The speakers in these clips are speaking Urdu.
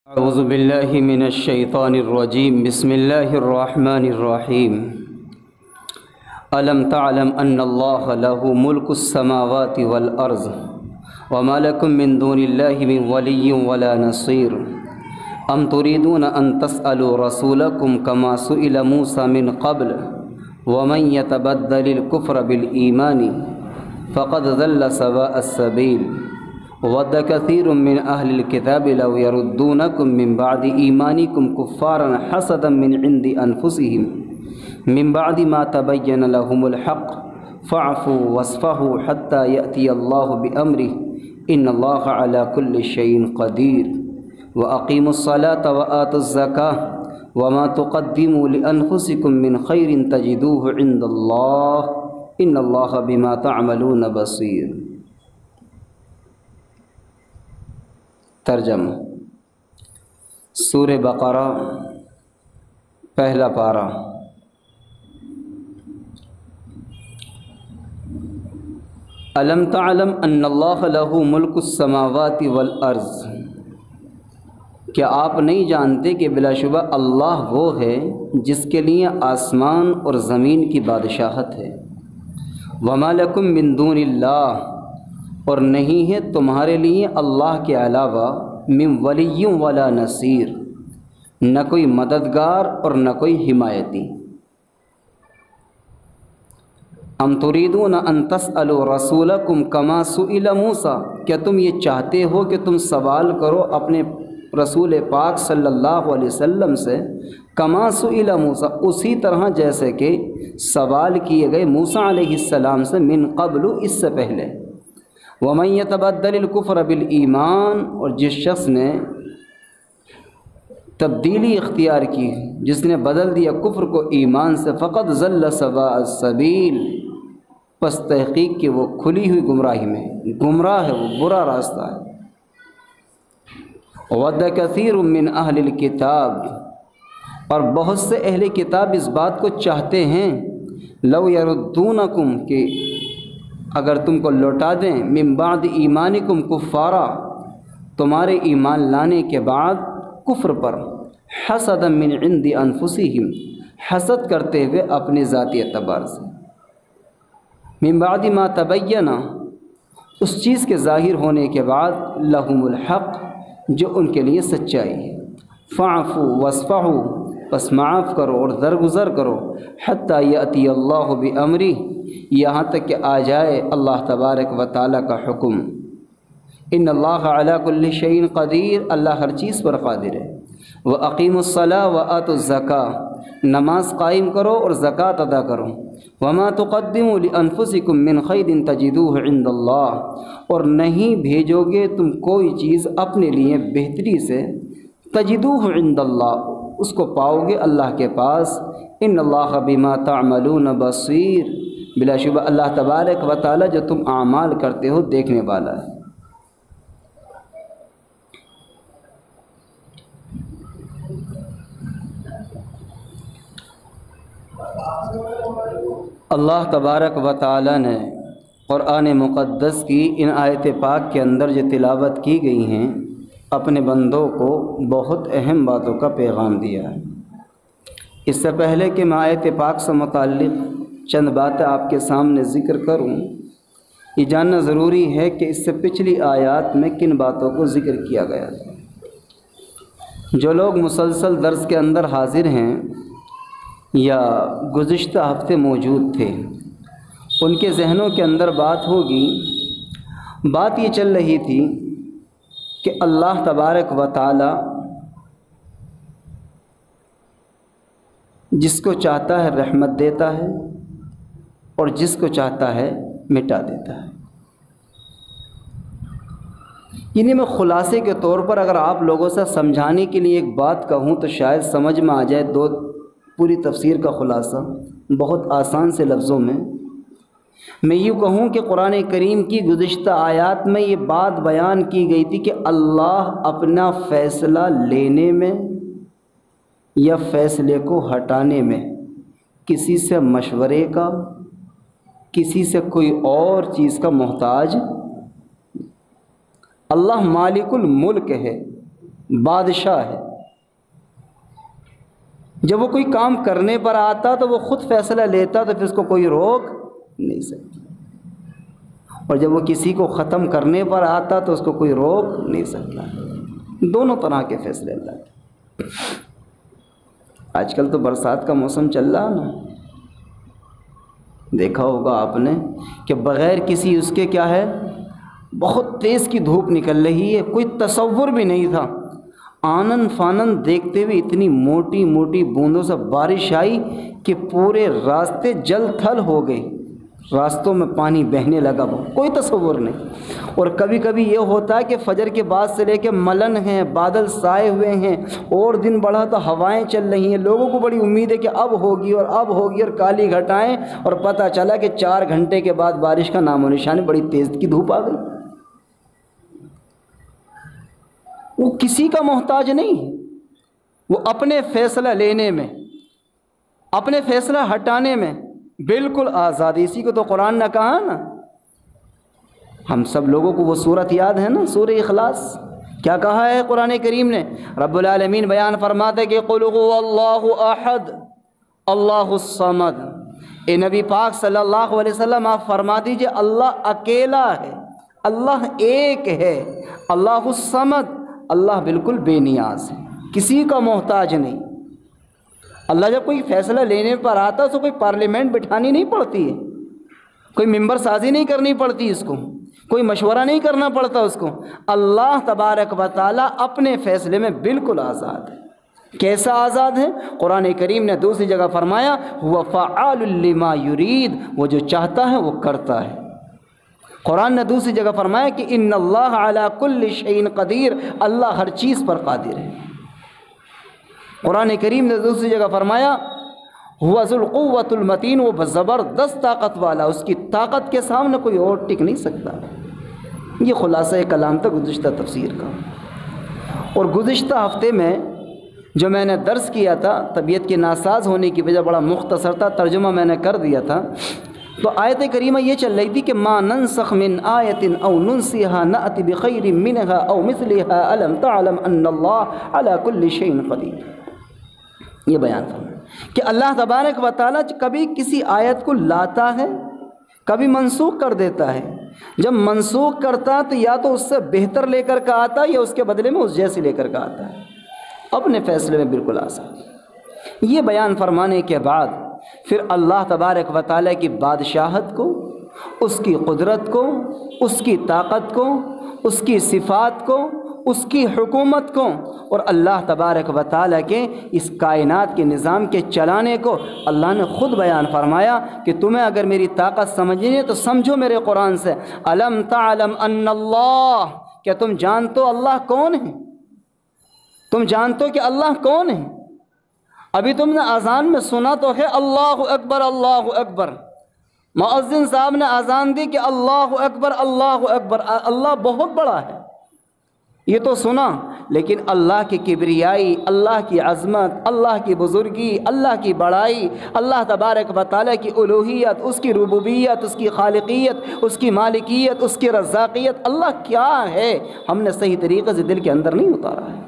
اعوذ باللہ من الشیطان الرجیم بسم اللہ الرحمن الرحیم الم تعلم ان اللہ له ملک السماوات والارض وما لکم من دون اللہ من ولی ولا نصیر ام تريدون ان تسألوا رسولکم کما سئل موسیٰ من قبل ومن يتبدل الكفر بالایمان فقد ضل سواء السبیل وَدَّ كَثِيرٌ مِّنْ أَهْلِ الْكِتَابِ لَوْ يَرُدُّونَكُمْ مِّن بَعْدِ إِيمَانِكُمْ كُفَّارًا حَسَدًا مِّنْ عِندِ أَنفُسِهِمْ مِّن بَعْدِ مَا تَبَيَّنَ لَهُمُ الْحَقُّ فَاعْفُوا وَاصْفَحُوا حَتَّى يَأْتِيَ اللَّهُ بِأَمْرِهِ إِنَّ اللَّهَ عَلَى كُلِّ شَيْءٍ قَدِيرٌ وَأَقِيمُوا الصَّلَاةَ وَآتُوا الزَّكَاةَ وَمَا تُقَدِّمُوا لِأَنفُسِكُم مِّنْ خَيْرٍ تَجِدُوهُ عِندَ اللَّهِ إِنَّ اللَّهَ بِمَا تَعْمَلُونَ بَصِيرٌ۔ ترجمہ۔ سورہ بقرہ پہلا پارہ۔ الم تعلم ان اللہ لہ ملک السماوات والارض، کیا آپ نہیں جانتے کہ بلا شبہ اللہ وہ ہے جس کے لیے آسمان اور زمین کی بادشاہت ہے۔ وما لکم من دون اللہ، اور نہیں ہے تمہارے لیے اللہ کے علاوہ من ولی ولا نصیر، نہ کوئی مددگار اور نہ کوئی حمایتی۔ ام تريدون ان تسألوا رسولکم کما سئل موسیٰ، کیا تم یہ چاہتے ہو کہ تم سوال کرو اپنے رسول پاک صلی اللہ علیہ وسلم سے، کما سئل موسیٰ، اسی طرح جیسے کہ سوال کیے گئے موسیٰ علیہ السلام سے من قبل، اس سے پہلے۔ وَمَن يَتَبَدَّلِ الْكُفْرَ بِالْإِيمَانِ، اور جس شخص نے تبدیلی اختیار کی، جس نے بدل دیا کفر کو ایمان سے، فقد ضل سواء السبیل، پس تحقیق کہ وہ کھلی ہوئی گمراہی میں گمراہ ہے، وہ برا راستہ ہے۔ وَدَّ كَثِيرٌ مِّنْ أَهْلِ الْكِتَابِ، اور بہت سے اہل کتاب اس بات کو چاہتے ہیں، لَوْ يَرُدُّونَكُمْ، کہ اگر تم کو لوٹا دیں، من بعد ایمانکم کفارا، تمہارے ایمان لانے کے بعد کفر پر، حسدا من عند انفسہم، حسد کرتے ہوئے اپنے ذاتی اعتبار سے، من بعد ما تبین، اس چیز کے ظاہر ہونے کے بعد، لہم الحق، جو ان کے لیے سچائی ہے، فاعفوا واصفحوا، پس معاف کرو اور درگزر کرو، حتی یأتی اللہ بامرہ، یہاں تک کہ آ جائے اللہ تبارک و تعالیٰ کا حکم۔ ان اللہ علی کل شیء قدیر، اللہ ہر چیز پر قادر ہے۔ وَأَقِیمُوا الصَّلَاةَ وَآتُوا الزَّکَاةَ، نماز قائم کرو اور زکوٰۃ ادا کرو۔ وَمَا تُقَدِّمُوا لِأَنفُسِکُم مِّن خَیْرٍ تَجِدُوهُ عِندَ اللَّهِ، اور نہیں بھیجو گے تم کوئی چیز اپنے لیے بہتری سے، تَجِدُوهُ عِندَ اللَّهِ، اس کو پاؤ گے اللہ کے پاس۔ ان اللہ بما تعملون بصیر، بلا شبہ اللہ تبارک و تعالی جو تم اعمال کرتے ہو دیکھنے والا ہے۔ اللہ تبارک و تعالی نے قرآن مقدس کی ان آیت پاک کے اندر جو تلاوت کی گئی ہیں، اپنے بندوں کو بہت اہم باتوں کا پیغام دیا ہے۔ اس سے پہلے کہ میں آیت پاک سے متعلق چند باتیں آپ کے سامنے ذکر کروں، یہ جاننا ضروری ہے کہ اس سے پچھلی آیات میں کن باتوں کو ذکر کیا گیا تھا۔ جو لوگ مسلسل درس کے اندر حاضر ہیں یا گزشتہ ہفتے موجود تھے، ان کے ذہنوں کے اندر بات ہوگی، بات یہ چل رہی تھی کہ اللہ تبارک و تعالی جس کو چاہتا ہے رحمت دیتا ہے اور جس کو چاہتا ہے مٹا دیتا ہے۔ یعنی میں خلاصے کے طور پر اگر آپ لوگوں سے سمجھانے کے لیے ایک بات کہوں تو شاید سمجھ میں آ جائے، دو پوری تفسیر کا خلاصہ بہت آسان سے لفظوں میں یوں کہوں کہ قرآن کریم کی گزشتہ آیات میں یہ بات بیان کی گئی تھی کہ اللہ اپنا فیصلہ لینے میں یا فیصلے کو ہٹانے میں کسی سے مشورے کا، کسی سے کوئی اور چیز کا محتاج، اللہ مالک الملک ہے، بادشاہ ہے، جب وہ کوئی کام کرنے پر آتا تو وہ خود فیصلہ لیتا تو پھر اس کو کوئی روک نہیں سکتا، اور جب وہ کسی کو ختم کرنے پر آتا تو اس کو کوئی روک نہیں سکتا۔ دونوں طرح کے فیصلے اللہ کے۔ آج کل تو برسات کا موسم چل رہا نا، دیکھا ہوگا آپ نے کہ بغیر کسی اس کے کیا ہے، بہت تیز کی دھوپ نکل رہی ہے، کوئی تصور بھی نہیں تھا، آنن فانن دیکھتے ہوئے اتنی موٹی موٹی بوندوں سے بارش آئی کہ پورے راستے جل تھل ہو گئے، راستوں میں پانی بہنے لگا، کوئی تصور نہیں۔ اور کبھی کبھی یہ ہوتا ہے کہ فجر کے بعد سے لے کے ملن ہیں، بادل سائے ہوئے ہیں، اور دن بڑھا تو ہوائیں چل رہی ہیں، لوگوں کو بڑی امید ہے کہ اب ہوگی اور اب ہوگی، اور کالی گھٹائیں، اور پتہ چلا کہ 4 گھنٹے کے بعد بارش کا نام و نشان، بڑی تیز کی دھوپ آ گئی۔ وہ کسی کا محتاج نہیں، وہ اپنے فیصلہ لینے میں، اپنے فیصلہ ہٹانے میں بالکل آزاد۔ اسی کو تو قرآن نے کہا نا، ہم سب لوگوں کو وہ صورت یاد ہے نا، سورہ اخلاص، کیا کہا ہے قرآن کریم نے؟ رب العالمین بیان فرماتے کہ قل هو اللہ احد اللہ الصمد۔ اے نبی پاک صلی اللہ علیہ وسلم آپ فرما دیجئے اللہ اکیلا ہے، اللہ ایک ہے، اللہ الصمد، اللہ بالکل بے نیاز ہے، کسی کا محتاج نہیں۔ اللہ جب کوئی فیصلہ لینے پر آتا ہے تو کوئی پارلیمنٹ بٹھانی نہیں پڑتی ہے، کوئی ممبر سازی نہیں کرنی پڑتی، اس کو کوئی مشورہ نہیں کرنا پڑتا اس کو۔ اللہ تبارک و تعالیٰ اپنے فیصلے میں بالکل آزاد ہے۔ کیسا آزاد ہے؟ قرآن کریم نے دوسری جگہ فرمایا هو فعال لما یرید، وہ جو چاہتا ہے وہ کرتا ہے۔ قرآن نے دوسری جگہ فرمایا کہ ان اللہ علی کل شیء قدیر، اللہ ہر چیز پر قادر ہے۔ قرآن کریم نے دوسری جگہ فرمایا هو ذو القوۃ المتین، وہ زبردست طاقت والا، اس کی طاقت کے سامنے کوئی اور ٹک نہیں سکتا۔ یہ خلاصہ کلام تھا گزشتہ تفسیر کا۔ اور گزشتہ ہفتے میں جو میں نے درس کیا تھا، طبیعت کے ناساز ہونے کی وجہ بڑا مختصر تھا، ترجمہ میں نے کر دیا تھا، تو آیت کریمہ یہ چل رہی تھی کہ ما ننسخ من آیت او ننسیها نأتی بخیر منها او مثلها الم تعلم ان اللہ علی کل شیء قدیر۔ یہ بیان فرمایا کہ اللہ تبارک و تعالیٰ کبھی کسی آیت کو لاتا ہے، کبھی منسوخ کر دیتا ہے۔ جب منسوخ کرتا تو یا تو اس سے بہتر لے کر کا آتا ہے یا اس کے بدلے میں اس جیسی لے کر کا آتا ہے، اپنے فیصلے میں بالکل آسان۔ یہ بیان فرمانے کے بعد پھر اللہ تبارک و تعالیٰ کی بادشاہت کو، اس کی قدرت کو، اس کی طاقت کو، اس کی صفات کو، اس کی حکومت کو، اور اللہ تبارک و تعالیٰ کے اس کائنات کے نظام کے چلانے کو اللہ نے خود بیان فرمایا کہ تمہیں اگر میری طاقت سمجھنی ہے تو سمجھو میرے قرآن سے، الم تعلم ان اللہ، کیا تم جانتے ہو اللہ کون ہے؟ تم جانتے ہو کہ اللہ کون ہے؟ ابھی تم نے اذان میں سنا تو ہے اللہ اکبر اللہ اکبر، مؤذن صاحب نے اذان دی کہ اللہ اکبر اللہ اکبر، اللہ بہت بڑا ہے، یہ تو سنا، لیکن اللہ کی کبریائی، اللہ کی عظمت، اللہ کی بزرگی، اللہ کی بڑائی، اللہ تبارک و تعالیٰ کی الوہیت، اس کی ربوبیت، اس کی خالقیت، اس کی مالکیت، اس کی رزاقیت، اللہ کیا ہے ہم نے صحیح طریقے سے دل کے اندر نہیں اتارا ہے۔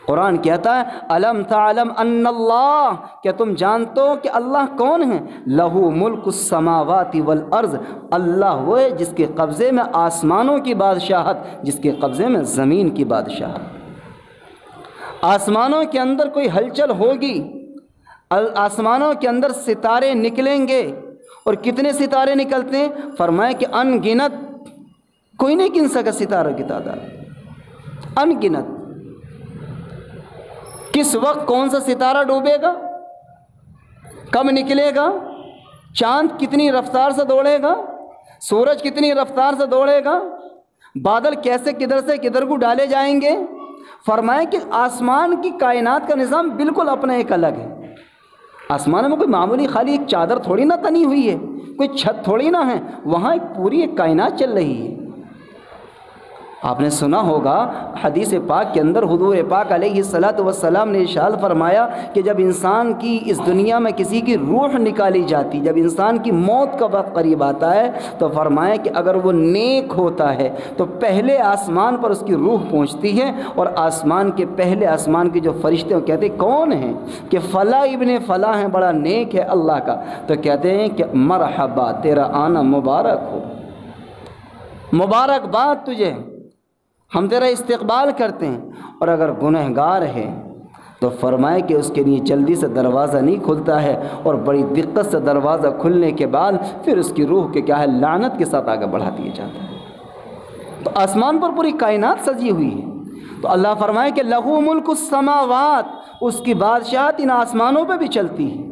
قرآن کہتا ہے الم تعلم ان اللہ، کیا تم جانتے ہو کہ اللہ کون ہے؟ لہو ملک السماوات والارض، اللہ وہ ہے جس کے قبضے میں آسمانوں کی بادشاہت، جس کے قبضے میں زمین کی بادشاہت۔ آسمانوں کے اندر کوئی ہلچل ہوگی، آسمانوں کے اندر ستارے نکلیں گے، اور کتنے ستارے نکلتے ہیں؟ فرمایا کہ ان گنت، کوئی نہیں گن سکا ستاروں کی تعداد، ان گنت۔ کس وقت کون سا ستارہ ڈوبے گا، کب نکلے گا، چاند کتنی رفتار سے دوڑے گا، سورج کتنی رفتار سے دوڑے گا، بادل کیسے کدھر سے کدھر کو ڈالے جائیں گے۔ فرمائے کہ آسمان کی کائنات کا نظام بالکل اپنا ایک الگ ہے۔ آسمان میں کوئی معمولی خالی ایک چادر تھوڑی نہ تنی ہوئی ہے، کوئی چھت تھوڑی نہ ہے، وہاں ایک پوری ایک کائنات چل رہی ہے۔ آپ نے سنا ہوگا حدیث پاک کے اندر حضور پاک علیہ الصلاۃ والسلام نے ارشاد فرمایا کہ جب انسان کی اس دنیا میں کسی کی روح نکالی جاتی، جب انسان کی موت کا وقت قریب آتا ہے تو فرمایا کہ اگر وہ نیک ہوتا ہے تو پہلے آسمان پر اس کی روح پہنچتی ہے، اور آسمان کے پہلے آسمان کے جو فرشتے ہیں کہتے ہیں کون ہیں؟ کہ فلاں ابن فلاں ہیں، بڑا نیک ہے اللہ کا، تو کہتے ہیں کہ مرحبا، تیرا آنا مبارک ہو، مبارکباد تجھے، ہم تیرا استقبال کرتے ہیں۔ اور اگر گنہگار ہے تو فرمائے کہ اس کے لیے جلدی سے دروازہ نہیں کھلتا ہے، اور بڑی دقت سے دروازہ کھلنے کے بعد پھر اس کی روح کے کیا ہے لعنت کے ساتھ آگے بڑھا دیا جاتا ہے۔ تو آسمان پر پوری کائنات سجی ہوئی ہے، تو اللہ فرمائے کہ لہو ملک السماوات، اس کی بادشاہت ان آسمانوں پہ بھی چلتی ہے۔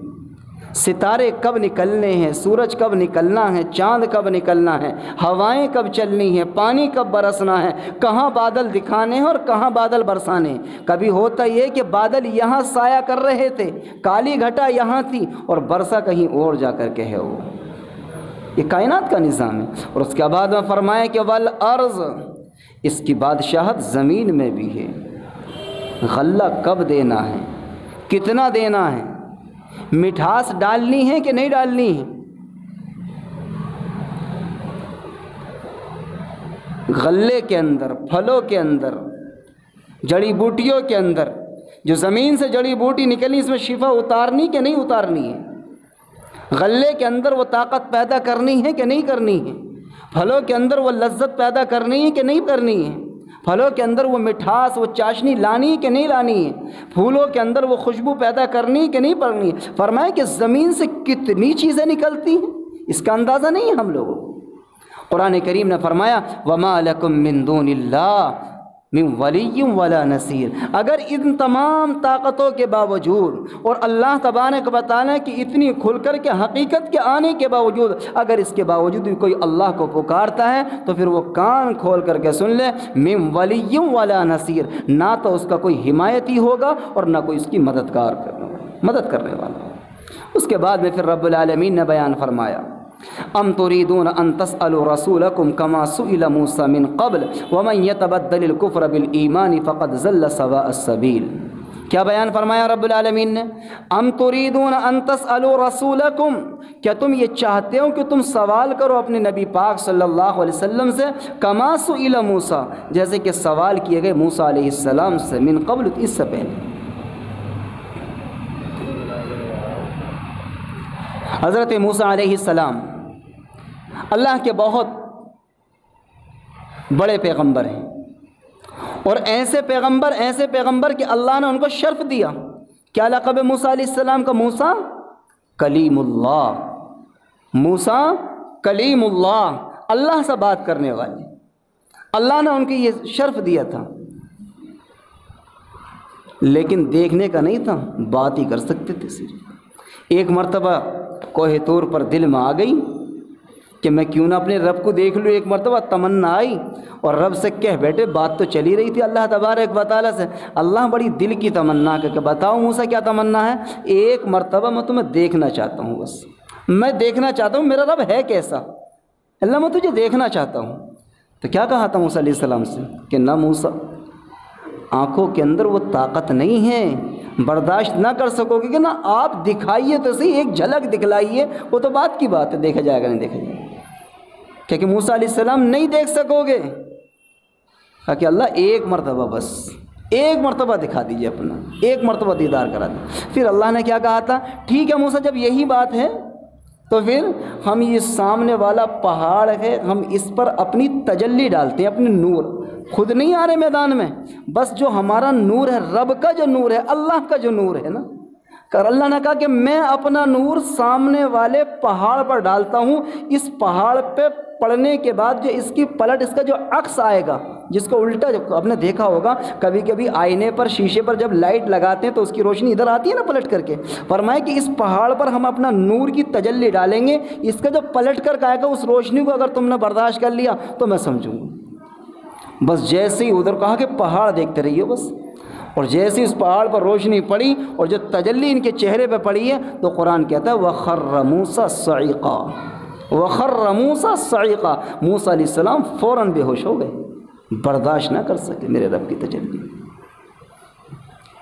ستارے کب نکلنے ہیں، سورج کب نکلنا ہے، چاند کب نکلنا ہے، ہوائیں کب چلنی ہیں، پانی کب برسنا ہے، کہاں بادل دکھانے ہیں اور کہاں بادل برسانے ہیں۔ کبھی ہوتا یہ کہ بادل یہاں سایہ کر رہے تھے، کالی گھٹا یہاں تھی اور برسا کہیں اور جا کر کے ہے، وہ یہ کائنات کا نظام ہے۔ اور اس کے بعد میں فرمایا کہ والارض، اس کی بادشاہت زمین میں بھی ہے، غلہ کب دینا ہے، کتنا دینا ہے، مٹھاس ڈالنی ہے کہ نہیں ڈالنی ہے، غلے کے اندر، پھلوں کے اندر، جڑی بوٹیوں کے اندر، جو زمین سے جڑی بوٹی نکلی اس میں شفا اتارنی کہ نہیں اتارنی ہے، غلے کے اندر وہ طاقت پیدا کرنی ہے کہ نہیں کرنی ہے، پھلوں کے اندر وہ لذت پیدا کرنی ہے کہ نہیں کرنی ہے، پھلوں کے اندر وہ مٹھاس، وہ چاشنی لانی کہ نہیں لانی ہے، پھولوں کے اندر وہ خوشبو پیدا کرنی کہ نہیں کرنی ہے۔ فرمایا کہ زمین سے کتنی چیزیں نکلتی ہیں، اس کا اندازہ نہیں ہے ہم لوگوں کو۔ قرآن کریم نے فرمایا وَمَا لَكُم مِّن دُونِ اللَّهِ من ولی ولا نصیر، اگر ان تمام طاقتوں کے باوجود اور اللہ تبارک و تعالیٰ کی اتنی کھل کر کے حقیقت کے آنے کے باوجود، اگر اس کے باوجود بھی کوئی اللہ کو پکارتا ہے تو پھر وہ کان کھول کر کے سن لے، من ولی ولا نصیر، نہ تو اس کا کوئی حمایتی ہوگا اور نہ کوئی اس کی مدد کرنے والا۔ اس کے بعد میں پھر رب العالمین نے بیان فرمایا ام تريدون ان تسألوا رسولكم كما سئل موسى من قبل ومن يتبدل الكفر بالایمان فقد ضل سواء السبیل۔ کیا بیان فرمایا رب العالمین نے؟ ام تريدون ان تسألوا رسولكم، کیا تم یہ چاہتے ہو کہ تم سوال کرو اپنے نبی پاک صلی اللہ علیہ وسلم سے، كما سئل موسى، جیسے کہ سوال کیے گئے موسیٰ علیہ السلام سے، من قبل، اس سے پہلے۔ حضرت موسیٰ علیہ السلام اللہ کے بہت بڑے پیغمبر ہیں، اور ایسے پیغمبر کہ اللہ نے ان کو شرف دیا۔ کیا لقب ہے موسیٰ علیہ السلام کا؟ موسیٰ کلیم اللہ، موسیٰ کلیم اللہ، اللہ سے بات کرنے والے، اللہ نے ان کو یہ شرف دیا تھا، لیکن دیکھنے کا نہیں تھا، بات ہی کر سکتے تھے صرف۔ ایک مرتبہ کوہ طور پر دل میں آ گئی کہ میں کیوں نہ اپنے رب کو دیکھ لوں، ایک مرتبہ تمنا آئی اور رب سے کہہ بیٹھے، بات تو چلی رہی تھی اللہ تبارک و تعالیٰ سے، اللہ بڑی دل کی تمنا کہ بتاؤ موسیٰ کیا تمنا ہے؟ ایک مرتبہ میں تمہیں دیکھنا چاہتا ہوں، بس میں دیکھنا چاہتا ہوں میرا رب ہے کیسا، اللہ میں تجھے دیکھنا چاہتا ہوں۔ تو کیا کہا تھا موسیٰ علیہ السلام سے کہ نہ موسیٰ، آنکھوں کے اندر وہ طاقت نہیں ہے، برداشت نہ کر سکو گے کہ نا، آپ دکھائیے تو صحیح، ایک جھلک دکھلائیے، وہ تو بات کی بات ہے، دیکھا جائے گا نہیں دیکھا جائے گا، کہ موسیٰ علیہ السلام نہیں دیکھ سکو گے، کہا کہ اللہ ایک مرتبہ، بس ایک مرتبہ دکھا دیجئے اپنا، ایک مرتبہ دیدار کرا دیجئے۔ پھر اللہ نے کیا کہا تھا؟ ٹھیک ہے موسیٰ، جب یہی بات ہے تو پھر ہم یہ سامنے والا پہاڑ ہے، ہم اس پر اپنی تجلی ڈالتے ہیں، اپنے نور، خود نہیں آ رہے میدان میں، بس جو ہمارا نور ہے، رب کا جو نور ہے، اللہ کا جو نور ہے نا، کہ اللہ نے کہا کہ میں اپنا نور سامنے والے پہاڑ پر ڈالتا ہوں، اس پہاڑ پہ پڑنے کے بعد جو اس کی پلٹ، اس کا جو عکس آئے گا، جس کو الٹا، جو آپ نے دیکھا ہوگا کبھی کبھی آئینے پر، شیشے پر جب لائٹ لگاتے ہیں تو اس کی روشنی ادھر آتی ہے نا پلٹ کر کے، فرمایا کہ اس پہاڑ پر ہم اپنا نور کی تجلی ڈالیں گے، اس کا جو پلٹ کر کے آئے گا، اس روشنی کو اگر تم نے برداشت کر لیا تو میں سمجھوں گا۔ بس جیسے ہی ادھر کہا کہ پہاڑ دیکھتے رہیے بس، اور جیسے ہی اس پہاڑ پر روشنی پڑی اور جو تجلی ان کے چہرے پہ پڑی ہے تو قرآن کہتا ہے وَخَرَّ مُوسَىٰ صَعِقًا، وَخَرَّ مُوسَىٰ صَعِقًا، موسیٰ علیہ السلام فوراً بے ہوش ہو گئے، برداشت نہ کر سکے میرے رب کی تجلی،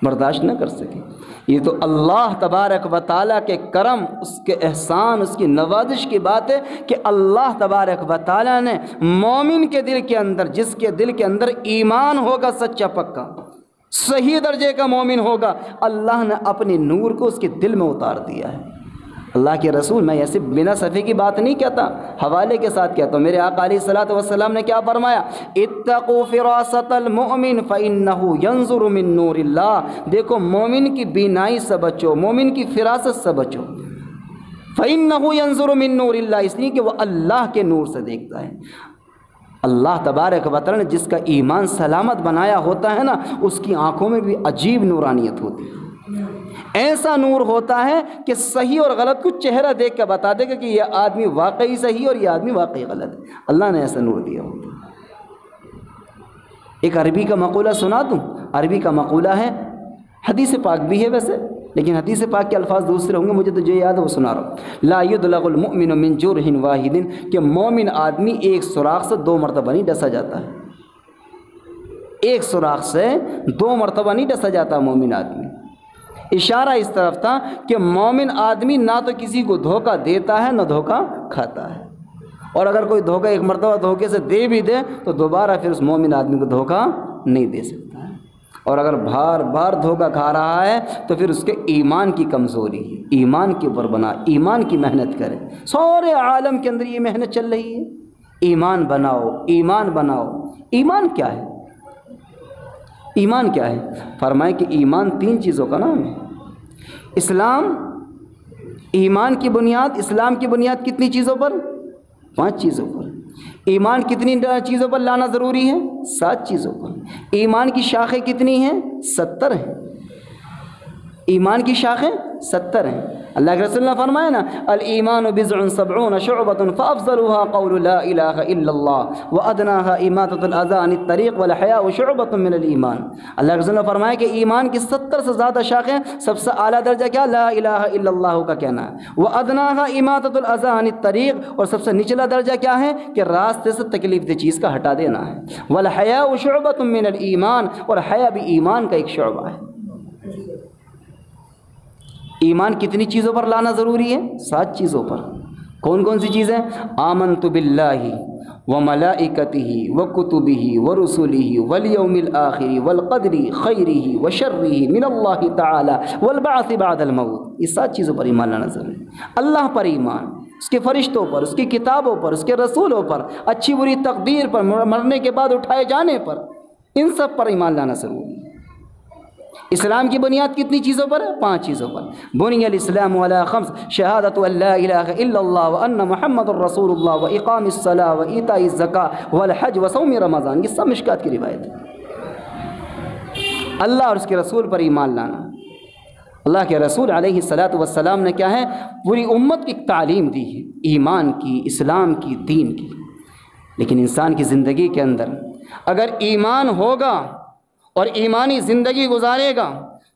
برداشت نہ کر سکے۔ یہ تو اللہ تبارک و تعالیٰ کے کرم، اس کے احسان، اس کی نوازش کی بات ہے کہ اللہ تبارک و تعالیٰ نے مومن کے دل کے اندر، جس کے دل کے اندر ایمان ہوگا سچا پکا، صحیح درجے کا مومن ہوگا، اللہ نے اپنی نور کو اس کے دل میں اتار دیا ہے۔ اللہ کے رسول، میں ایسے بنا صفحے کی بات نہیں کہتا، حوالے کے ساتھ کہتا ہوں، میرے آقا علیہ الصلوۃ والسلام نے کیا فرمایا؟ اتقوا فراست المؤمن فإنہ ینظر من نور اللہ۔ دیکھو مومن کی بینائی سے بچو، مومن کی فراست سے بچو۔ فإنہ ینظر من نور اللہ، اس لیے کہ وہ اللہ کے نور سے دیکھتا ہے۔ اللہ تبارک و تعالیٰ نے جس کا ایمان سلامت بنایا ہوتا ہے نا، اس کی آنکھوں میں بھی عجیب نورانیت ہوتی ہے، ایسا نور ہوتا ہے کہ صحیح اور غلط کو چہرہ دیکھ کے بتا دے گا کہ یہ آدمی واقعی صحیح اور یہ آدمی واقعی غلط ہے۔ اللہ نے ایسا نور دیا ہوتا ہے۔ ایک عربی کا مقولہ سنا دوں، عربی کا مقولہ ہے، حدیث پاک بھی ہے ویسے، لیکن حدیث پاک کے الفاظ دوسرے ہوں گے، مجھے تو جو یاد ہے وہ سنا رہا ہوں۔ لا يدلغ المؤمن من جرح واحد، کہ مومن آدمی ایک سوراخ سے 2 مرتبہ نہیں ڈسا جاتا ہے، ایک سوراخ سے 2 مرتبہ نہیں ڈسا جاتا مومن آدمی۔ اشارہ اس طرف تھا کہ مومن آدمی نہ تو کسی کو دھوکہ دیتا ہے نہ دھوکہ کھاتا ہے، اور اگر کوئی دھوکہ ایک مرتبہ دھوکے سے دے بھی دے تو دوبارہ پھر اس مومن آدمی کو دھوکہ نہیں دے سکتا ہے، اور اگر بار بار دھوکہ کھا رہا ہے تو پھر اس کے ایمان کی کمزوری ہے، ایمان کے اوپر بنا، ایمان کی محنت کرے۔ سارے عالم کے اندر یہ محنت چل رہی ہے، ایمان بناؤ، ایمان بناؤ۔ ایمان کیا ہے؟ ایمان کیا ہے؟ فرمائے کہ ایمان 3 چیزوں کا نام ہے۔ اسلام، ایمان کی بنیاد، اسلام کی بنیاد کتنی چیزوں پر؟ 5 چیزوں پر۔ ایمان کتنی چیزوں پر لانا ضروری ہے؟ 7 چیزوں پر۔ ایمان کی شاخیں کتنی ہیں؟ 70 ہیں۔ ایمان کی شاخیں 70 ہیں۔ اللہ کے رسول نے فرمایا نا، الایمان بضع 70 شعبۃ فافضلها قول لا الہ الا اللہ وادناها اماطۃ الاذى عن الطریق والحیاء شعبۃ من الایمان۔ اللہ کے رسول نے فرمایا کہ ایمان کی 70 سے زیادہ شاخیں، سب سے اعلیٰ درجہ کیا؟ لا الہ الا اللہ کا کہنا ہے۔ وادناها اماطۃ الاذى عن الطریق، اور سب سے نچلا درجہ کیا ہے؟ کہ راستے سے تکلیف دہ چیز کا ہٹا دینا ہے۔ والحیاء شعبۃ من الایمان، اور حیا بھی ایمان کا ایک شعبہ ہے۔ ایمان کتنی چیزوں پر لانا ضروری ہے؟ 7 چیزوں پر۔ کون کون سی چیزیں؟ آمنت باللہ وملائکتہ وکتبہ ورسلہ والیوم الآخر والقدر خیرہ وشرہ من اللہ تعالی والبعث بعد الموت۔ یہ 7 چیزوں پر ایمان لانا ضروری ہے۔ اللہ پر ایمان، اس کے فرشتوں پر، اس کی کتابوں پر، اس کے رسولوں پر، اچھی بری تقدیر پر، مرنے کے بعد اٹھائے جانے پر، ان سب پر ایمان لانا ضروری ہے۔ اسلام کی بنیاد کتنی چیزوں پر ہے؟ 5 چیزوں پر۔ بنی الاسلام علی 5، شہادت ان لا الہ الا اللہ وان محمد الرسول اللہ واقام الصلاۃ وایتاء الزکاۃ والحج وصوم رمضان۔ یہ سب مشکات کی روایت ہے۔ اللہ اور اس کے رسول پر ایمان لانا۔ اللہ کے رسول علیہ الصلوۃ والسلام نے کیا ہے؟ پوری امت کی تعلیم دی ہے، ایمان کی، اسلام کی، دین کی۔ لیکن انسان کی زندگی کے اندر اگر ایمان ہوگا اور ایمانی زندگی گزارے گا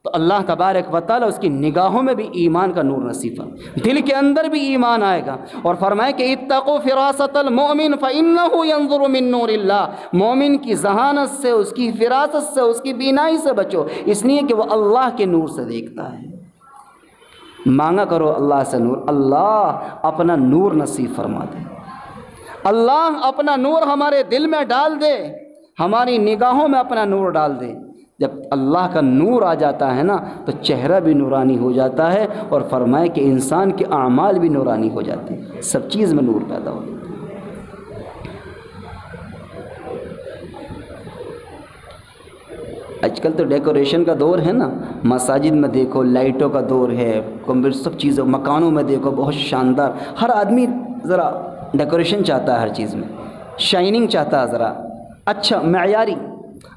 تو اللہ تبارک و تعالیٰ اس کی نگاہوں میں بھی ایمان کا نور نصیب ہے، دل کے اندر بھی ایمان آئے گا۔ اور فرمائے کہ اتقوا فراست المؤمن فإنہ ینظر من نور اللہ، مومن کی ذہانت سے، اس کی فراست سے، اس کی بینائی سے بچو، اس لیے کہ وہ اللہ کے نور سے دیکھتا ہے۔ مانگا کرو اللہ سے نور، اللہ اپنا نور نصیب فرما دے، اللہ اپنا نور ہمارے دل میں ڈال دے، ہماری نگاہوں میں اپنا نور ڈال دے۔ جب اللہ کا نور آ جاتا ہے نا تو چہرہ بھی نورانی ہو جاتا ہے، اور فرمائے کہ انسان کے اعمال بھی نورانی ہو جاتے ہیں، سب چیز میں نور پیدا ہو جاتا ہے۔ آج کل تو ڈیکوریشن کا دور ہے نا، مساجد میں دیکھو لائٹوں کا دور ہے، کمپیوٹر سب چیزوں، مکانوں میں دیکھو بہت شاندار، ہر آدمی ذرا ڈیکوریشن چاہتا ہے، ہر چیز میں شائننگ چاہتا ہے، ذرا اچھا معیاری۔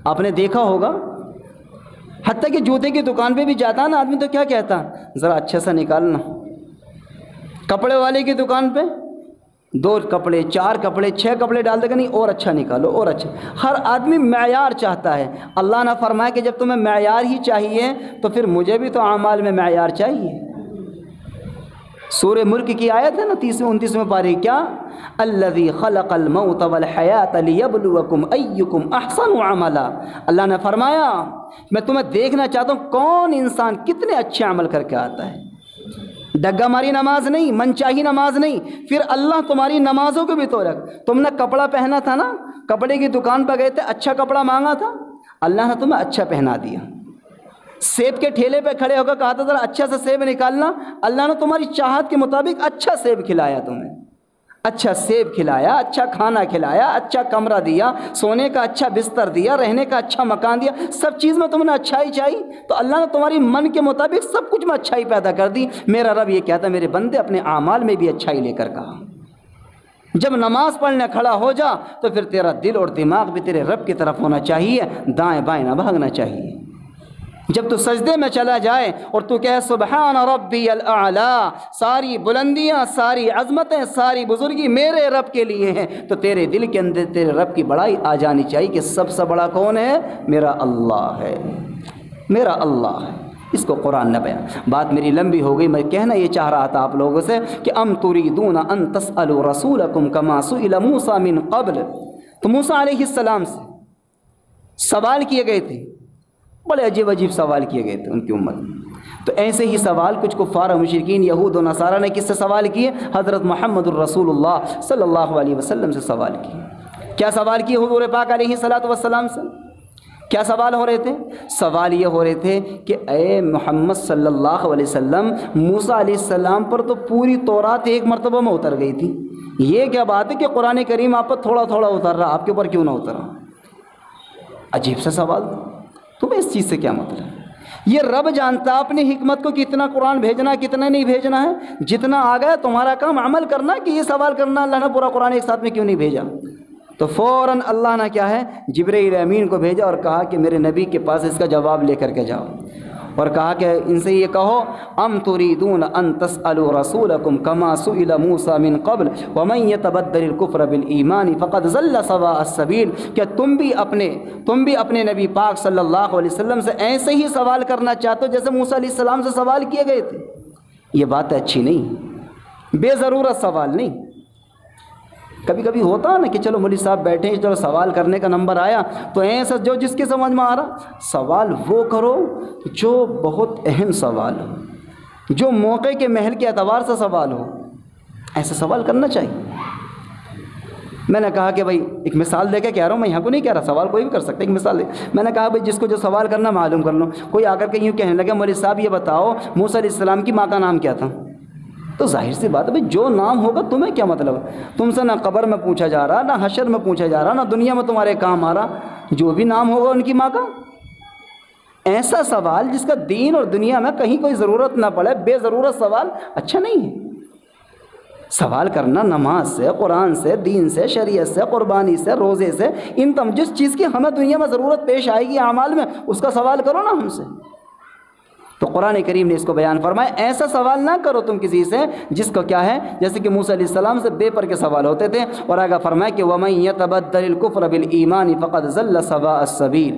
آپ نے دیکھا ہوگا حتیٰ کہ جوتے کی دکان پہ بھی جاتا ہے نا آدمی تو کیا کہتا ہے؟ ذرا اچھا سا نکالنا۔ کپڑے والے کی دکان پہ 2 کپڑے 4 کپڑے 6 کپڑے ڈال دے گا، نہیں اور اچھا نکالو اور اچھا۔ ہر آدمی معیار چاہتا ہے۔ اللہ نے فرمایا کہ جب تمہیں معیار ہی چاہیے تو پھر مجھے بھی تو اعمال میں معیار چاہیے۔ سورہ ملک کی آیت ہے نا 30ویں 29ویں پارے، کیا الذی خلق الموت والحیات لیبلوکم ایکم احسن عملا، اللہ نے فرمایا میں تمہیں دیکھنا چاہتا ہوں کون انسان کتنے اچھے عمل کر کے آتا ہے۔ ڈگا ماری نماز نہیں، من چاہی نماز نہیں، پھر اللہ تمہاری نمازوں کو بھی تو رکھ۔ تم نے کپڑا پہنا تھا نا، کپڑے کی دکان پہ گئے تھے، اچھا کپڑا مانگا تھا، اللہ نے تمہیں اچھا پہنا دیا۔ سیب کے ٹھیلے پہ کھڑے ہو کر کہا تھا ذرا اچھا سے سیب نکالنا، اللہ نے تمہاری چاہت کے مطابق اچھا سیب کھلایا، تمہیں اچھا سیب کھلایا، اچھا کھانا کھلایا، اچھا کمرہ دیا، سونے کا اچھا بستر دیا، رہنے کا اچھا مکان دیا، سب چیز میں تم نے اچھائی چاہی، تو اللہ نے تمہاری من کے مطابق سب کچھ میں اچھائی پیدا کر دی۔ میرا رب یہ کہتا ہے میرے بندے اپنے اعمال میں بھی اچھائی لے کر کہا۔ جب نماز پڑھنے کھڑا ہو جا تو پھر تیرا دل اور دماغ بھی تیرے رب کی طرف ہونا چاہیے، دائیں بائیں نہ بھاگنا چاہیے۔ جب تو سجدے میں چلا جائے اور تو کہے سبحان ربی الاعلیٰ، ساری بلندیاں، ساری عظمتیں، ساری بزرگی میرے رب کے لیے ہیں، تو تیرے دل کے اندر تیرے رب کی بڑائی آ جانی چاہیے کہ سب سے بڑا کون ہے؟ میرا اللہ ہے، میرا اللہ ہے۔ اس کو قرآن نے بیان۔ بات میری لمبی ہو گئی، میں کہنا یہ چاہ رہا تھا آپ لوگوں سے کہ ام تریدون ان تسألوا رسولکم کما سئل موسیٰ من قبل، تو موسیٰ علیہ السلام سے سوال کیے گئے تھے، بڑے عجیب عجیب سوال کیے گئے تھے ان کی امت میں۔ تو ایسے ہی سوال کچھ کفار و مشرکین یہود و نصارہ نے کس سے سوال کیے؟ حضرت محمد الرسول اللہ صلی اللہ علیہ وسلم سے سوال کیے۔ کیا سوال کیے حضور پاک علیہ السلام سے؟ کیا سوال ہو رہے تھے؟ سوال یہ ہو رہے تھے کہ اے محمد صلی اللہ علیہ وسلم، موسیٰ علیہ السلام پر تو پوری تورات ایک مرتبہ میں اتر گئی تھی، یہ کیا بات ہے کہ قرآن کریم آپ پر تھوڑا تھوڑا اتر رہا، آپ کے اوپر کیوں نہ اترا؟ عجیب سا سوال تھا۔ تمہیں اس چیز سے کیا مطلب؟ یہ رب جانتا اپنی حکمت کو کتنا قرآن بھیجنا ہے کتنا نہیں بھیجنا ہے، جتنا آ گیا تمہارا کام عمل کرنا کہ یہ سوال کرنا اللہ نے پورا قرآن ایک ساتھ میں کیوں نہیں بھیجا؟ تو فوراً اللہ نے کیا ہے جبرائیل امین کو بھیجا اور کہا کہ میرے نبی کے پاس اس کا جواب لے کر کے جاؤ، اور کہا کہ ان سے یہ کہو ام تریدون ان تسألوا رسولکم کما سئل موسیٰ من قبل ومن یتبدل الکفر بالایمان فقد ضل سواء السبیل، کہ تم بھی اپنے نبی پاک صلی اللہ علیہ وسلم سے ایسے ہی سوال کرنا چاہتے ہو جیسے موسیٰ علیہ السلام سے سوال کیے گئے تھے۔ یہ بات اچھی نہیں، بے ضرورت سوال نہیں۔ کبھی کبھی ہوتا ہے نا کہ چلو مولوی صاحب بیٹھے ہیں، چلو سوال کرنے کا نمبر آیا تو ایسا جو جس کے سمجھ میں آ رہا سوال وہ کرو جو بہت اہم سوال ہو، جو موقع کے محل کے اعتبار سے سوال ہو، ایسا سوال کرنا چاہیے۔ میں نے کہا کہ بھائی ایک مثال دے کے کہہ رہا ہوں، میں یہاں کو نہیں کہہ رہا، سوال کوئی بھی کر سکتا ہے، ایک مثال دے۔ میں نے کہا بھائی جس کو جو سوال کرنا معلوم کر لو۔ کوئی آ کر کے یوں کہنے لگا مولوی صاحب یہ بتاؤ موسیٰ علیہ السلام کی ماں کا نام کیا تھا؟ تو ظاہر سی بات ہے بھائی جو نام ہوگا تمہیں کیا مطلب ہے؟ تم سے نہ قبر میں پوچھا جا رہا، نہ حشر میں پوچھا جا رہا، نہ دنیا میں تمہارے کام آ رہا، جو بھی نام ہوگا ان کی ماں کا۔ ایسا سوال جس کا دین اور دنیا میں کہیں کوئی ضرورت نہ پڑے، بے ضرورت سوال اچھا نہیں ہے۔ سوال کرنا نماز سے، قرآن سے، دین سے، شریعت سے، قربانی سے، روزے سے، ان جس چیز کی ہمیں دنیا میں ضرورت پیش آئے گی اعمال میں، اس کا سوال کرو نا ہم سے۔ تو قرآن کریم نے اس کو بیان فرمایا ایسا سوال نہ کرو تم کسی سے جس کو کیا ہے، جیسے کہ موسیٰ علیہ السلام سے بے پر کے سوال ہوتے تھے، اور آگے فرمایا کہ وَمَن يَتَبَدَّلِ الْكُفْرَ بِالْإِيمَانِ فَقَدْ ضَلَّ سَوَاءَ السَّبِيلِ۔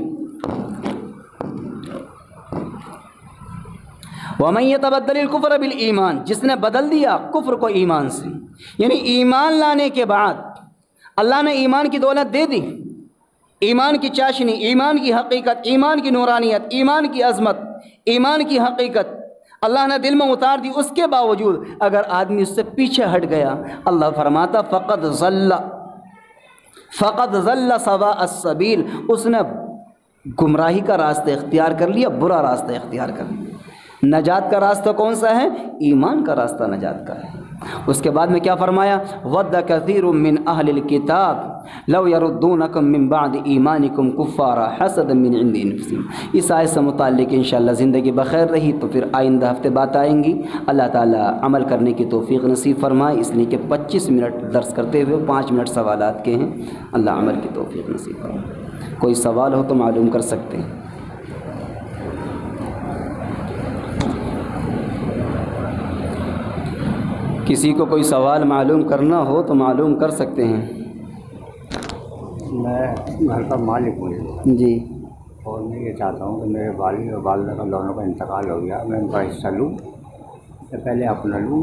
وَمَن يَتَبَدَّلِ الْكُفْرَ بِالْإِيمَانِ، جس نے بدل دیا کفر کو ایمان سے، یعنی ایمان لانے کے بعد اللہ نے ایمان کی دولت دے دی، ایمان کی چاشنی، ایمان کی حقیقت، ایمان کی نورانیت، ایمان کی عظمت، ایمان کی حقیقت اللہ نے دل میں اتار دی، اس کے باوجود اگر آدمی اس سے پیچھے ہٹ گیا، اللہ فرماتا فقد ضل سواء السبیل، اس نے گمراہی کا راستہ اختیار کر لیا، برا راستہ اختیار کر لیا۔ نجات کا راستہ کون سا ہے؟ ایمان کا راستہ نجات کا ہے۔ اس کے بعد میں کیا فرمایا؟ وَدَّ كَثِيرٌ مِّنْ أَهْلِ الْكِتَابِ لَوْ يَرُدُّونَكُم مِّن بَعْدِ إِيمَانِكُمْ كُفَّارًا حَسَدًا مِّنْ عِندِ أَنفُسِهِمْ۔ اس آیت سے متعلق انشاءاللہ زندگی بخیر رہی تو پھر آئندہ ہفتے بات آئیں گی۔ اللہ تعالیٰ عمل کرنے کی توفیق نصیب فرمائے، اس لیے کہ 25 منٹ درس کرتے ہوئے 5 منٹ سوالات کے ہیں، اللہ عمل کی توفیق نصیب فرمائے۔ کوئی سوال ہو تو معلوم کر سکتے ہیں۔ کسی کو کوئی سوال معلوم کرنا ہو تو معلوم کر سکتے ہیں۔ میں گھر کا مالک ہوں جی، اور میں یہ چاہتا ہوں کہ میرے والد اور والدہ کا دونوں کا انتقال ہو گیا، میں ان کا حصہ لوں یا پہلے اپنا لوں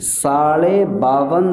52.5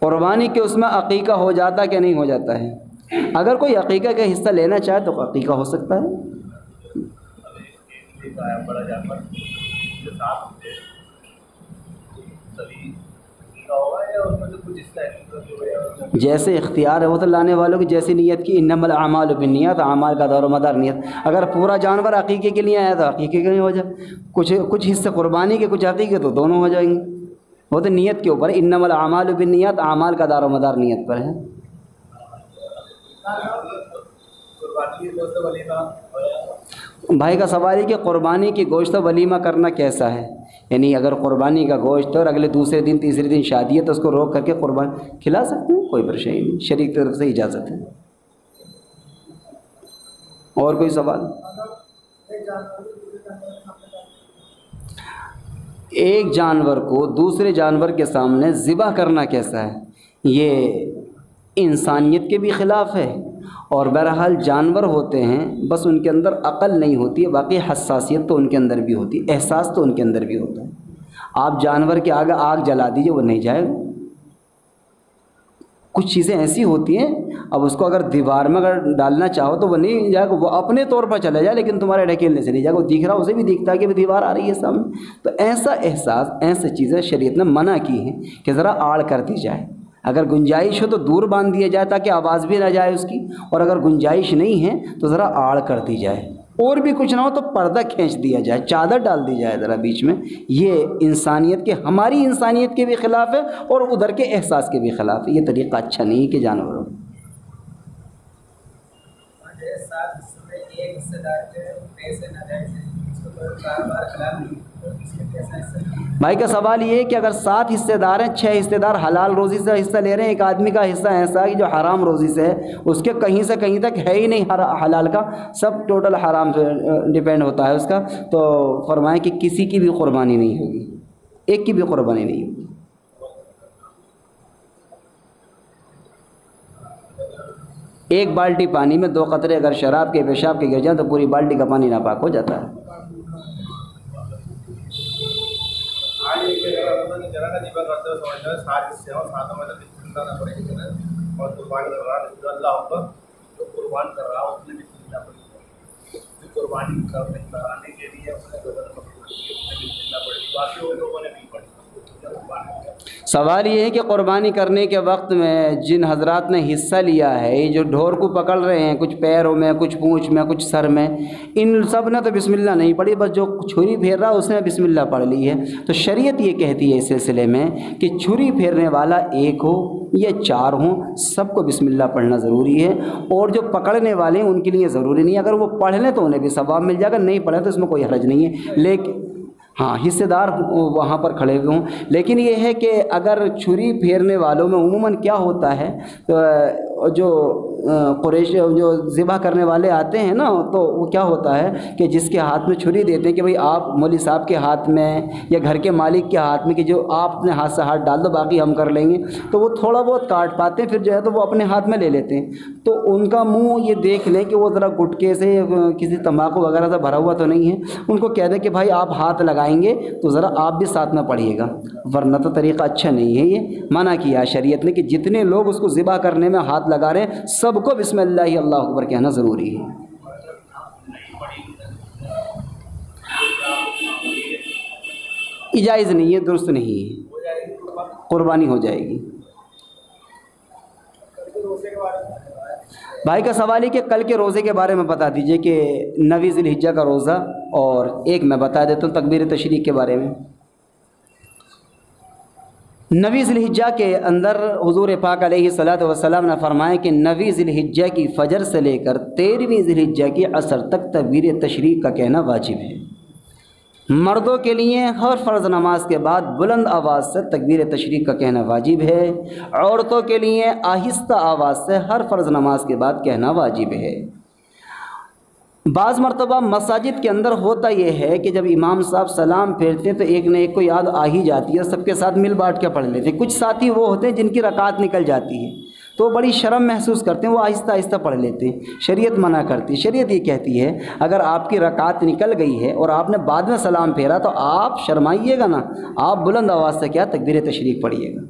قربانی کے اس میں عقیقہ ہو جاتا کہ نہیں ہو جاتا ہے؟ اگر کوئی عقیقہ کا حصہ لینا چاہے تو عقیقہ ہو سکتا ہے۔ جیسے اختیار ہے وہ تو لانے والوں کی جیسی نیت کی، انما الاعمال بالنیات، اعمال کا دار و مدار نیت۔ اگر پورا جانور عقیقے کے لیے آیا تو عقیقے کے لیے ہو جائے، کچھ حصے قربانی کے کچھ عقیقے، تو دونوں ہو جائیں گے۔ وہ تو نیت کے اوپر، انما الاعمال بالنیات، اعمال کا دار و مدار نیت پر ہے۔ بھائی کا سوال ہے کہ قربانی کی گوشت ولیمہ کرنا کیسا ہے؟ یعنی اگر قربانی کا گوشت اور اگلے دوسرے دن تیسرے دن شادی ہے تو اس کو روک کر کے قربان کھلا سکتے ہیں، کوئی پریشانی نہیں، شریعت کی طرف سے اجازت ہے۔ اور کوئی سوال؟ ایک جانور کو دوسرے جانور کے سامنے ذبح کرنا کیسا ہے؟ یہ انسانیت کے بھی خلاف ہے، اور بہرحال جانور ہوتے ہیں، بس ان کے اندر عقل نہیں ہوتی ہے، باقی حساسیت تو ان کے اندر بھی ہوتی ہے، احساس تو ان کے اندر بھی ہوتا ہے۔ آپ جانور کے آگے آگ جلا دیجئے وہ نہیں جائے گا۔ کچھ چیزیں ایسی ہوتی ہیں، اب اس کو اگر دیوار میں اگر ڈالنا چاہو تو وہ نہیں جائے گا، وہ اپنے طور پر چلا جائے، لیکن تمہارے ڈھکیلنے سے نہیں جائے گا۔ وہ دکھ رہا، اسے بھی دکھتا ہے کہ دیوار آ رہی ہے سامنے۔ تو ایسا احساس، ایسی چیزیں شریعت نے منع کی ہیں کہ ذرا آڑ کر دی جائے۔ اگر گنجائش ہو تو دور باندھ دیا جائے تاکہ آواز بھی نہ جائے اس کی، اور اگر گنجائش نہیں ہے تو ذرا آڑ کر دی جائے، اور بھی کچھ نہ ہو تو پردہ کھینچ دیا جائے، چادر ڈال دی جائے ذرا بیچ میں۔ یہ انسانیت کے، ہماری انسانیت کے بھی خلاف ہے اور ادھر کے احساس کے بھی خلاف ہے۔ یہ طریقہ اچھا نہیں کہ جانوروں بھائی کا سوال یہ ہے کہ اگر 7 حصے دار ہیں، 6 حصے دار حلال روزی سے حصہ لے رہے ہیں، ایک آدمی کا حصہ ایسا ہے جو حرام روزی سے ہے، اس کے کہیں سے کہیں تک ہے ہی نہیں حلال کا، سب ٹوٹل حرام سے ڈیپینڈ ہوتا ہے اس کا، تو فرمائیں کہ کسی کی بھی قربانی نہیں ہوگی، ایک کی بھی قربانی نہیں ہوگی۔ ایک بالٹی پانی میں 2 قطرے اگر شراب کے پیشاب کے گر جائیں تو پوری بالٹی کا پانی ناپاک ہو جاتا ہے۔ سوال یہ ہے کہ قربانی کرنے کے وقت میں جن حضرات نے حصہ لیا ہے، یہ جو ڈھور کو پکڑ رہے ہیں، کچھ پیروں میں، کچھ پونچھ میں، کچھ سر میں، ان سب نے تو بسم اللہ نہیں پڑھی، بس جو چھری پھیر رہا اس نے بسم اللہ پڑھ لی ہے۔ تو شریعت یہ کہتی ہے اس سلسلے میں کہ چھری پھیرنے والا ایک ہو یا 4 ہوں، سب کو بسم اللہ پڑھنا ضروری ہے، اور جو پکڑنے والے ہیں ان کے لیے ضروری نہیں ہے، اگر وہ پڑھ لیں تو انہیں بھی ثواب مل جائے گا، نہیں پڑھیں تو اس میں کوئی حرج نہیں ہے، لیکن ہاں حصے دار وہاں پر کھڑے ہوئے ہوں۔ لیکن یہ ہے کہ اگر چھری پھیرنے والوں میں عموماً کیا ہوتا ہے، جو قریش جو ذبح کرنے والے آتے ہیں نا، تو وہ کیا ہوتا ہے کہ جس کے ہاتھ میں چھری دیتے ہیں کہ بھئی آپ مولوی صاحب کے ہاتھ میں یا گھر کے مالک کے ہاتھ میں، کہ جو آپ اپنے ہاتھ سے ہاتھ ڈال دو باقی ہم کر لیں گے، تو وہ تھوڑا بہت کاٹ پاتے ہیں، پھر جو ہے تو وہ اپنے ہاتھ میں لے لیتے ہیں۔ تو ان کا منہ یہ دیکھ لیں کہ وہ ذرا گٹکے سے کسی تمباکو وغیرہ سے بھرا ہوا تو نہیں ہے، ان کو کہہ دیں کہ بھائی آپ ہاتھ لگائیں گے تو ذرا آپ بھی ساتھ میں پڑھیے گا، ورنہ تو طریقہ اچھا نہیں ہے۔ یہ منع کیا شریعت نے کہ جتنے لوگ اس کو ذبح کرنے میں ہاتھ لگا رہے ہیں سب کو بسم اللہ اللہ اکبر کہنا ضروری ہے۔ جائز نہیں ہے، درست نہیں ہے، قربانی ہو جائے گی۔ بھائی کا سوال ہے کہ کل کے روزے کے بارے میں بتا دیجئے کہ 9 ذی الحجہ کا روزہ، اور ایک میں بتا دیتا ہوں تکبیر تشریق کے بارے میں۔ 9 ذی الحجہ کے اندر حضور پاک علیہ الصلوۃ والسلام نے فرمایا کہ 9 ذی الحجہ کی فجر سے لے کر 13ویں ذی الحجہ کی عصر تک تکبیر تشریق کا کہنا واجب ہے۔ مردوں کے لیے ہر فرض نماز کے بعد بلند آواز سے تکبیر تشریق کا کہنا واجب ہے، عورتوں کے لیے آہستہ آواز سے ہر فرض نماز کے بعد کہنا واجب ہے۔ بعض مرتبہ مساجد کے اندر ہوتا یہ ہے کہ جب امام صاحب سلام پھیرتے ہیں تو ایک نہ ایک کو یاد آ ہی جاتی ہے، سب کے ساتھ مل بانٹ کے پڑھ لیتے ہیں۔ کچھ ساتھی وہ ہوتے ہیں جن کی رکعت نکل جاتی ہے تو بڑی شرم محسوس کرتے ہیں، وہ آہستہ آہستہ پڑھ لیتے ہیں، شریعت منع کرتی ہے۔ شریعت یہ کہتی ہے اگر آپ کی رکعت نکل گئی ہے اور آپ نے بعد میں سلام پھیرا تو آپ شرمائیے گا نا، آپ بلند آواز سے کیا تکبیر تشریق پڑھیے گا۔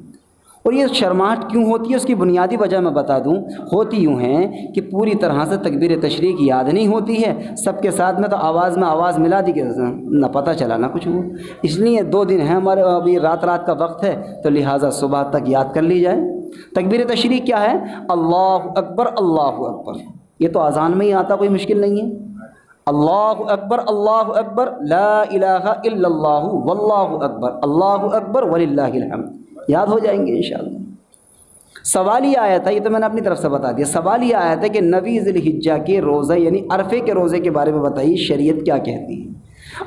اور یہ شرماہٹ کیوں ہوتی ہے اس کی بنیادی وجہ میں بتا دوں، ہوتی یوں ہیں کہ پوری طرح سے تکبیر تشریق کی یاد نہیں ہوتی ہے، سب کے ساتھ میں تو آواز میں آواز ملا دی کہ نہ پتہ چلا نہ کچھ ہوا۔ اس لیے 2 دن ہیں ہمارے، ابھی رات کا وقت ہے، تو لہٰذا صبح تک یاد کر لی جائے۔ تکبیر تشریق کیا ہے؟ اللہ اکبر اللہ اکبر، یہ تو اذان میں ہی آتا، کوئی مشکل نہیں ہے۔ اللہ اکبر لا الہ الا اللہ واللہ اکبر اللہ اکبر وللہ الحمد، یاد ہو جائیں گے انشاءاللہ۔ سوال یہ آیا تھا، یہ تو میں نے اپنی طرف سے بتا دیا، سوال یہ آیا تھا کہ 9 ذی الحجہ کے روزہ یعنی عرفے کے روزے کے بارے میں بتائیے شریعت کیا کہتی ہے۔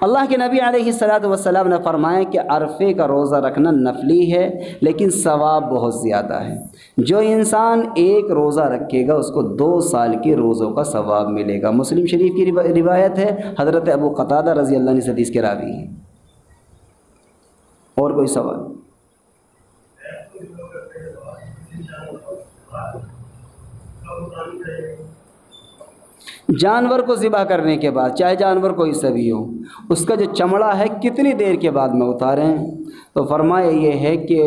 اللہ کے نبی علیہ الصلاۃ والسلام نے فرمایا کہ عرفے کا روزہ رکھنا نفلی ہے لیکن ثواب بہت زیادہ ہے۔ جو انسان 1 روزہ رکھے گا اس کو 2 سال کے روزوں کا ثواب ملے گا۔ مسلم شریف کی روایت ہے، حضرت ابو قتادہ رضی اللہ عنہ سے حدیث کے راوی ہیں۔ اور کوئی سوال؟ جانور کو ذبح کرنے کے بعد، چاہے جانور کوئی سا بھی ہو، اس کا جو چمڑا ہے کتنی دیر کے بعد میں اتاریں؟ تو فرمایا یہ ہے کہ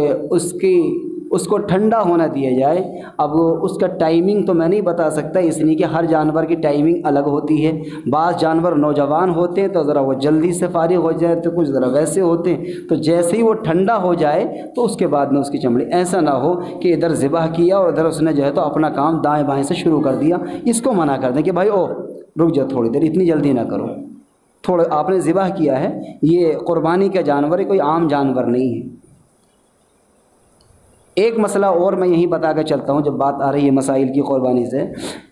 اس کو ٹھنڈا ہونا دیا جائے۔ اب اس کا ٹائمنگ تو میں نہیں بتا سکتا، اس لیے کہ ہر جانور کی ٹائمنگ الگ ہوتی ہے۔ بعض جانور نوجوان ہوتے ہیں تو ذرا وہ جلدی سے فارغ ہو جائے، تو کچھ ذرا ویسے ہوتے ہیں، تو جیسے ہی وہ ٹھنڈا ہو جائے تو اس کے بعد میں اس کی چمڑی، ایسا نہ ہو کہ ادھر ذبح کیا اور ادھر اس نے جو ہے تو اپنا کام دائیں بائیں سے شروع کر دیا۔ اس کو منع کر دیں کہ بھائی رک جاؤ تھوڑی دیر، اتنی جلدی نہ کرو، تھوڑا آپ نے ذبح کیا ہے، یہ قربانی کا جانور ہے، کوئی عام جانور نہیں ہے۔ ایک مسئلہ اور میں یہیں بتا کے چلتا ہوں، جب بات آ رہی ہے مسائل کی قربانی سے،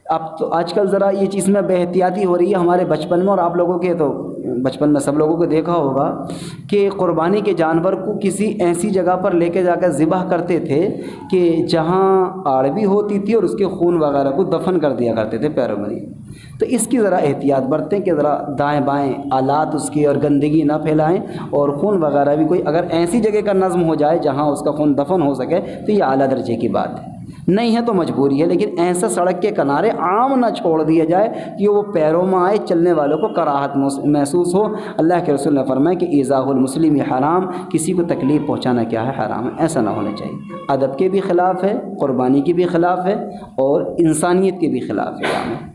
اب تو آج کل ذرا یہ چیز میں بے احتیاطی ہو رہی ہے ہمارے بچپن میں، اور آپ لوگوں کے تو بچپن میں سب لوگوں کو دیکھا ہوگا کہ قربانی کے جانور کو کسی ایسی جگہ پر لے کے جا کر ذبح کرتے تھے کہ جہاں آڑ بھی ہوتی تھی اور اس کے خون وغیرہ کو دفن کر دیا کرتے تھے پیروں میں۔ تو اس کی ذرا احتیاط برتیں کہ ذرا دائیں بائیں آلات اس کی اور گندگی نہ پھیلائیں، اور خون وغیرہ بھی کوئی اگر ایسی جگہ کا نظم ہو جائے جہاں اس کا خون دفن ہو سکے تو یہ اعلیٰ درجے کی بات ہے، نہیں ہے تو مجبوری ہے، لیکن ایسا سڑک کے کنارے عام نہ چھوڑ دیا جائے کہ وہ پیروں میں آئے، چلنے والوں کو کراہت محسوس ہو۔ اللہ کے رسول نے فرمایا کہ ایذاء المسلم حرام، کسی کو تکلیف پہنچانا کیا ہے؟ حرام ہے، ایسا نہ ہونا چاہیے۔ ادب کے بھی خلاف ہے، قربانی کی بھی خلاف ہے، اور انسانیت کے بھی خلاف ہے کام ہے۔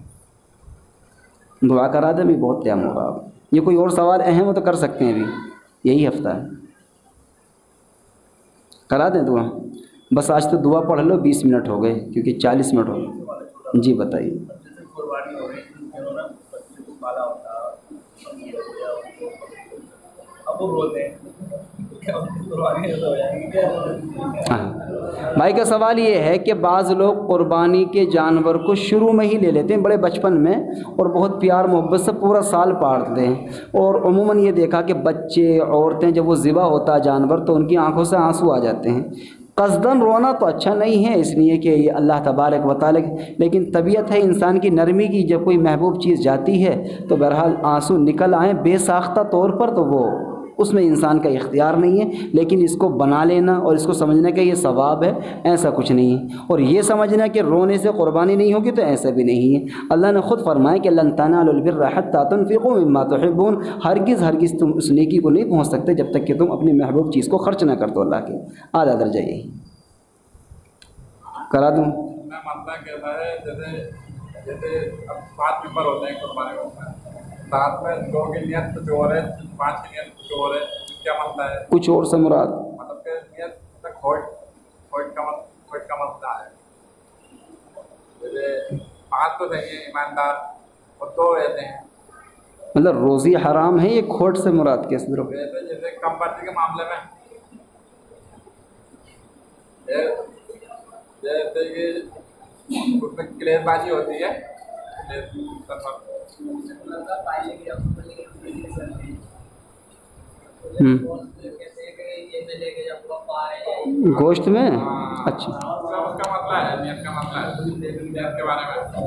دعا کرا دیں، بھی بہت ٹائم ہوگا۔ یہ کوئی اور سوال اہم ہو تو کر سکتے ہیں، ابھی یہی ہفتہ ہے، کرا دیں دعا۔ بس آج تو دعا پڑھ لو، 20 منٹ ہو گئے کیونکہ 40 منٹ ہو گئے۔ جی بتائیے۔ ہاں بھائی کا سوال یہ ہے کہ بعض لوگ قربانی کے جانور کو شروع میں ہی لے لیتے ہیں بڑے بچپن میں، اور بہت پیار محبت سے پورا سال پالتے ہیں، اور عموماً یہ دیکھا کہ بچے عورتیں جب وہ ذبح ہوتا ہے جانور تو ان کی آنکھوں سے آنسو آ جاتے ہیں۔ قصداً رونا تو اچھا نہیں ہے، اس لیے کہ یہ اللہ تبارک و تعالیٰ، لیکن طبیعت ہے انسان کی نرمی کی، جب کوئی محبوب چیز جاتی ہے تو بہرحال آنسو نکل آئیں بے ساختہ طور پر، تو وہ اس میں انسان کا اختیار نہیں ہے، لیکن اس کو بنا لینا اور اس کو سمجھنا کہ یہ ثواب ہے، ایسا کچھ نہیں ہے۔ اور یہ سمجھنا کہ رونے سے قربانی نہیں ہوگی تو ایسا بھی نہیں ہے۔ اللہ نے خود فرمایا کہ لن تنالوا البر حتى تنفقوا مما تحبون، ہرگز تم اس نیکی کو نہیں پہنچ سکتے جب تک کہ تم اپنی محبوب چیز کو خرچ نہ کر دو۔ اللہ کے اعلیٰ درجہ یہی کرا دوں۔ کہتا ہے جیسے اب 7 ممبر ہوتے ہیں قربانی میں، 7 میں 2 کی نیت کچھ اور ہے، 5 کی نیت کچھ اور ہے، کیا مسئلہ ہے؟ کچھ اور سے مراد مطلب کہ نیت تک کھوٹ کا مسئلہ ہے، جیسے 5 تو نہیں ہے ایماندار اور 2 رہتے ہیں، مطلب روزی حرام ہے، یہ کھوٹ سے مراد کیسے؟ جیسے کم پرچی کے معاملے میں، جیسے کہ اس میں کلیز بازی ہوتی ہے، گوشت میں اچھا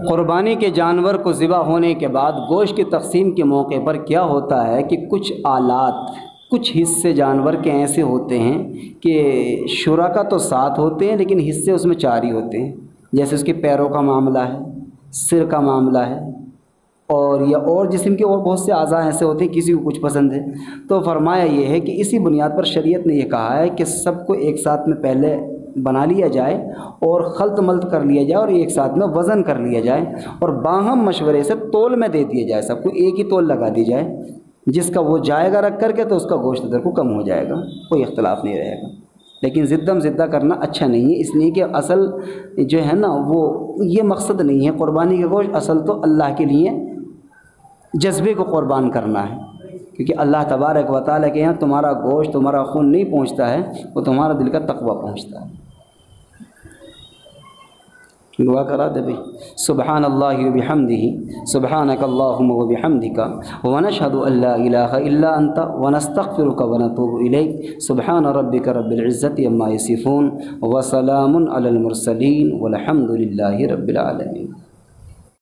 قربانی کے جانور کو ذبح ہونے کے بعد گوشت کی تقسیم کے موقع پر کیا ہوتا ہے کہ کچھ آلات، کچھ حصے جانور کے ایسے ہوتے ہیں کہ شرکا تو 7 ہوتے ہیں لیکن حصے اس میں 4 ہی ہوتے ہیں، جیسے اس کے پیروں کا معاملہ ہے، سر کا معاملہ ہے، اور جسم کے اور بہت سے اعضاء ایسے ہوتے ہیں کسی کو کچھ پسند ہے۔ تو فرمایا یہ ہے کہ اسی بنیاد پر شریعت نے یہ کہا ہے کہ سب کو ایک ساتھ میں پہلے بنا لیا جائے اور خلط ملط کر لیا جائے اور ایک ساتھ میں وزن کر لیا جائے اور باہم مشورے سے تول میں دے دیا جائے، سب کو ایک ہی تول لگا دی جائے، جس کا وہ جائے گا رکھ کر کے تو اس کا گوشت ادھر کو کم ہو جائے گا، کوئی اختلاف نہیں رہے گا۔ لیکن زدم زدہ کرنا اچھا نہیں ہے، اس لیے کہ اصل جو ہے نا وہ یہ مقصد نہیں ہے قربانی کے گوشت، اصل تو اللہ کے لیے جذبے کو قربان کرنا ہے، کیونکہ اللہ تبارک و تعالیٰ کے یہاں تمہارا گوشت تمہارا خون نہیں پہنچتا ہے، وہ تمہارا دل کا تقویٰ پہنچتا ہے۔ دعا کرا دے بھائی۔ سبحان اللہ وبحمدہ، سبحانک اللہم وبحمدک، ونشہد ان لا الہ الا انت، ونستغفرک ونتوب الیک۔ سبحان ربک رب العزت عما یصفون، وسلام علی المرسلین، والحمد للہ رب العالمین۔